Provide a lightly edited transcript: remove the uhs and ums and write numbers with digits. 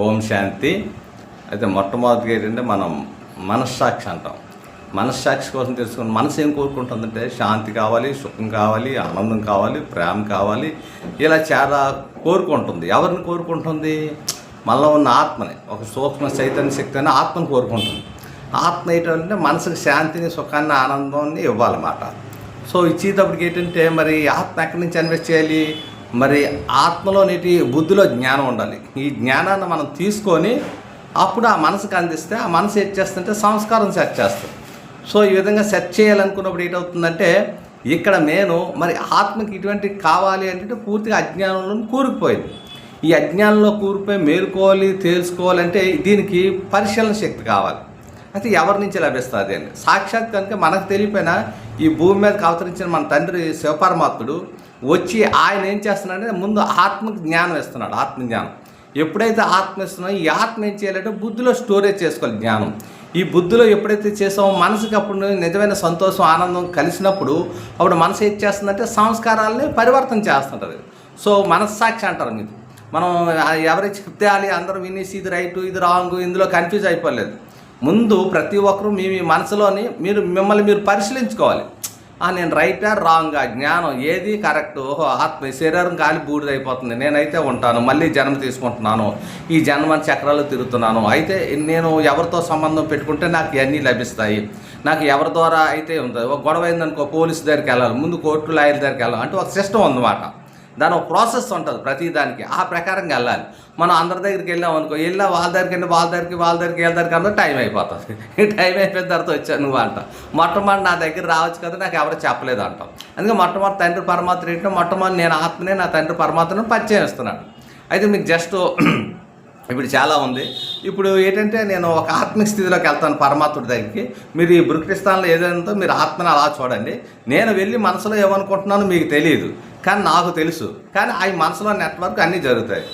ఓం శాంతి. అయితే మొట్టమొదటిగా ఏంటంటే మనం మనస్సాక్షి అంటాం. మనస్సాక్షి కోసం తెలుసుకుని మనసు ఏం కోరుకుంటుందంటే శాంతి కావాలి, సుఖం కావాలి, ఆనందం కావాలి, ప్రేమ కావాలి, ఇలా చాలా కోరుకుంటుంది. ఎవరిని కోరుకుంటుంది? మనలో ఉన్న ఆత్మని, ఒక సూక్ష్మ చైతన్య శక్తి అని ఆత్మను కోరుకుంటుంది. ఆత్మ ఏంటంటే మనసుకు శాంతిని, సుఖాన్ని, ఆనందాన్ని ఇవ్వాలన్నమాట. సో ఇచ్చేటప్పటికి ఏంటంటే మరి ఆత్మ ఎక్కడి నుంచి ఇన్వెస్ట్ చేయాలి? మరి ఆత్మలో నేటి బుద్ధిలో జ్ఞానం ఉండాలి. ఈ జ్ఞానాన్ని మనం తీసుకొని అప్పుడు ఆ మనసుకు అందిస్తే ఆ మనసు సెట్ చేస్తుంటే సంస్కారం సెట్ చేస్తుంది. సో ఈ విధంగా సెట్ చేయాలనుకున్నప్పుడు ఏంటవుతుందంటే ఇక్కడ నేను మరి ఆత్మకి ఇటువంటి కావాలి అంటే పూర్తిగా అజ్ఞానంలో కూరుకుపోయింది. ఈ అజ్ఞానంలో కూరుకుపోయి మేలుకోవాలి, తెలుసుకోవాలంటే దీనికి పరిశీలన శక్తి కావాలి. అయితే ఎవరి నుంచి లభిస్తుంది అని సాక్షాత్ కనుక మనకు తెలియపోయినా ఈ భూమి మీదకి అవతరించిన మన తండ్రి శివపరమాత్ముడు వచ్చి ఆయన ఏం చేస్తున్నాడంటే ముందు ఆత్మకు జ్ఞానం ఇస్తున్నాడు. ఆత్మజ్ఞానం ఎప్పుడైతే ఆత్మ ఇస్తున్నాడో ఈ ఆత్మ ఏం చేయాలంటే బుద్ధిలో స్టోరేజ్ చేసుకోవాలి జ్ఞానం. ఈ బుద్ధిలో ఎప్పుడైతే చేసామో మనసుకి అప్పుడు నిజమైన సంతోషం, ఆనందం కలిసినప్పుడు అప్పుడు మనసు ఏం చేస్తుందంటే సంస్కారాలని పరివర్తన చేస్తుంటుంది. సో మనస్సాక్షి అంటారు. మీరు మనం ఎవరైతే చెప్తే అది అందరూ వినేసి ఇది రైటు ఇది రాంగ్ ఇందులో కన్ఫ్యూజ్ అయిపోలేదు. ముందు ప్రతి ఒక్కరూ మీ మనసులోని మిమ్మల్ని మీరు పరిశీలించుకోవాలి. నేను రైటా రాంగా, జ్ఞానం ఏది కరెక్ట్, ఓహో ఆత్మ శరీరం గాలి బూడిదైపోతుంది, నేనైతే ఉంటాను, మళ్ళీ జన్మ తీసుకుంటున్నాను, ఈ జన్మ చక్రాలు తిరుగుతున్నాను, అయితే నేను ఎవరితో సంబంధం పెట్టుకుంటే నాకు ఇవన్నీ లభిస్తాయి, నాకు ఎవరి ద్వారా అయితే ఉంటుంది. ఒక గొడవ అయిందనుకో పోలీసు దగ్గరికి వెళ్ళాలి, ముందు కోర్టు లాయర్ దగ్గరికి వెళ్ళాలి, అంటే ఒక సిస్టమ్ ఉందన్నమాట. దాని ఒక ప్రాసెస్ ఉంటుంది ప్రతి దానికి, ఆ ప్రకారంగా వెళ్ళాలి. మనం అందరి దగ్గరికి వెళ్ళాం అనుకో, వాళ్ళ దగ్గరికి అందరూ టైం అయిపోతుంది. టైం అయిపోయిన తర్వాత వచ్చాను నువ్వు అంట, మొట్టమొదటి నా దగ్గర రావచ్చు కదా, నాకు ఎవరు చెప్పలేదు అంటాం. అందుకే మొట్టమొదటి తండ్రి పరమాత్మ ఏంటంటే మొట్టమొదటి నేను ఆత్మనే నా తండ్రి పరమాత్మను పరిచయం ఇస్తున్నాడు. అయితే మీకు జస్ట్ ఇప్పుడు చాలా ఉంది. ఇప్పుడు ఏంటంటే నేను ఒక ఆత్మిక స్థితిలోకి వెళ్తాను పరమాత్ముడి దగ్గరికి. మీరు ఈ బృకృస్థానంలో ఏదైనా మీరు ఆత్మని అలా చూడండి. నేను వెళ్ళి మనసులో ఏమనుకుంటున్నానో మీకు తెలియదు, కానీ నాకు తెలుసు. కానీ ఆ మనసులో నెట్వర్క్ అన్నీ జరుగుతాయి.